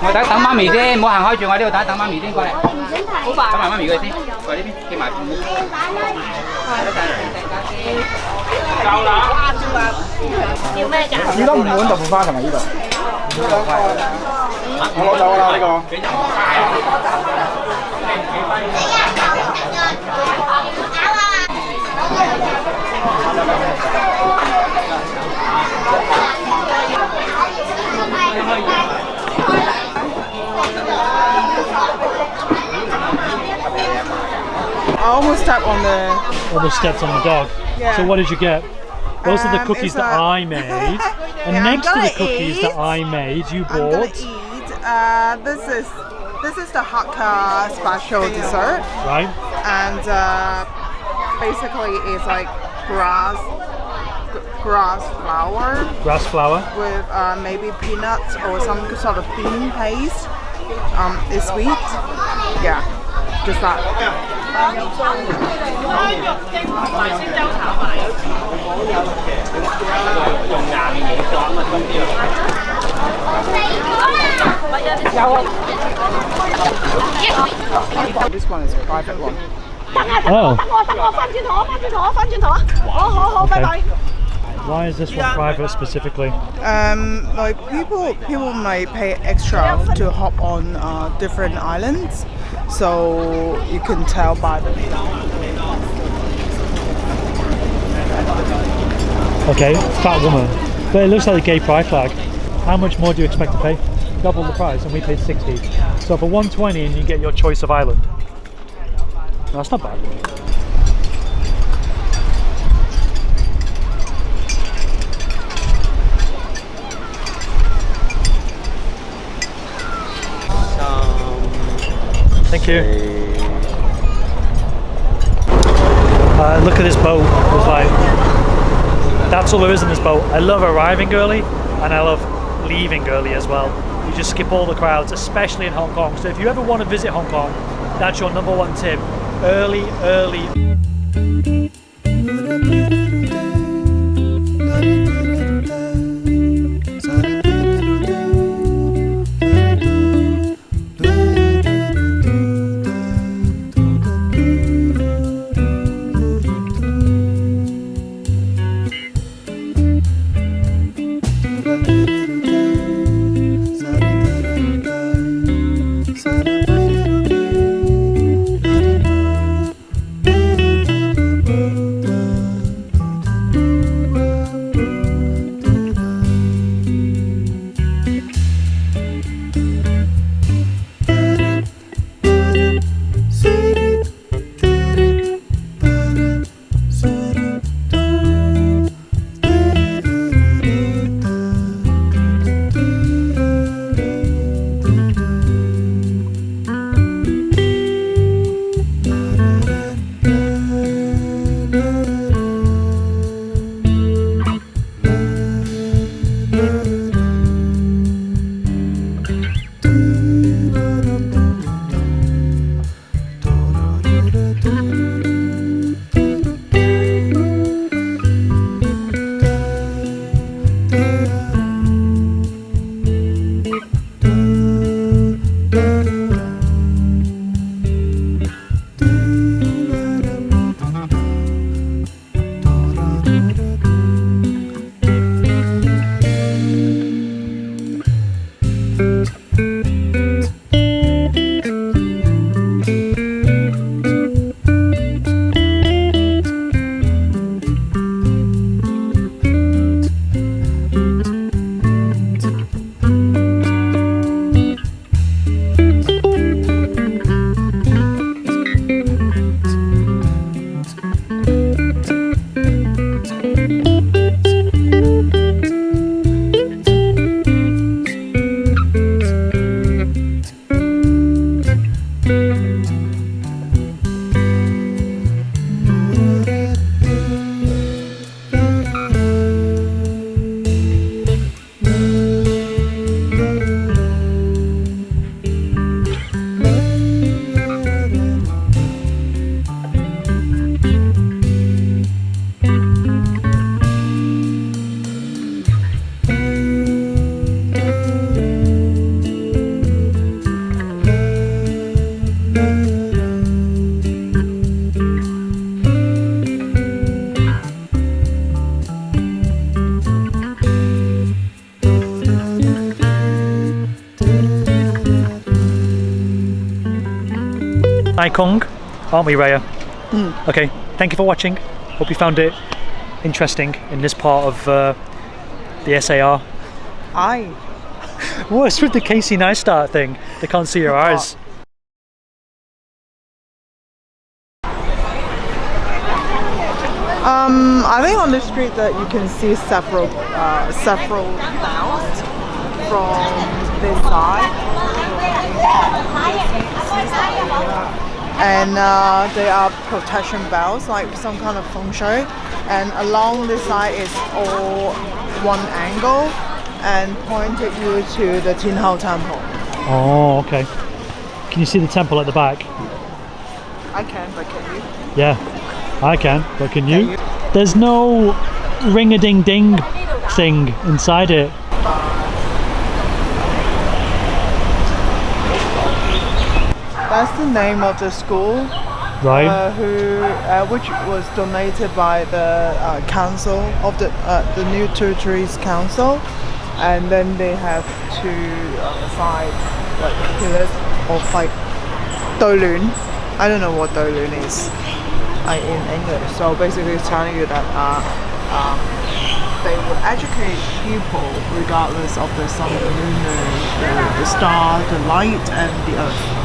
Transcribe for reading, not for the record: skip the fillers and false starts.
我等等媽咪先，唔好行開住，我呢度等媽咪先過嚟。好快。等埋媽咪佢先，過嚟呢邊，企埋。夠啦。要咩㗎？幾多5碗豆腐花同埋呢度？我攞走啦呢個。I almost stepped on the... Almost stepped on the dog. Yeah. So what did you get? Those are the cookies that I made. And Yeah, next to the I'm gonna cookies eat. that I made, you I'm gonna bought... eat. This is the Hakka special dessert. Right. And basically it's like grass flour. Grass flour. With maybe peanuts or some sort of bean paste. It's sweet. Yeah, just that. This one is a private one. Oh. Bye-bye. Why is this one private specifically? Like people might pay extra to hop on different islands, so you can tell by the Okay, fat woman. But it looks like a gay pride flag. How much more do you expect to pay? Double the price, and we paid 60. So for 120 and you get your choice of island. That's not bad. Thank you. Look at this boat. It's like, that's all there is in this boat. I love arriving early and I love leaving early as well. You just skip all the crowds, especially in Hong Kong. So if you ever want to visit Hong Kong, that's your #1 tip. Early. Sai Kung, aren't we, Raya? Okay, thank you for watching. Hope you found it interesting in this part of the SAR. Aye. What's with the Casey Neistat thing? They can't see your eyes. I think on the street that you can see several bells from this side, and they are protection bells, like some kind of feng shui. And along this side is all one angle and pointed you to the Tinhao Temple. Oh, okay. Can you see the temple at the back? I can, but can you? Yeah, I can, but can you? There's no ring-a-ding-ding thing inside it. That's the name of the school, Right. which was donated by the council of the new territories council, and then they have two five like pillars or five doulun. I don't know what doulun is in English. So basically, it's telling you that they will educate people regardless of the sun, the moon, the star, the light, and the earth.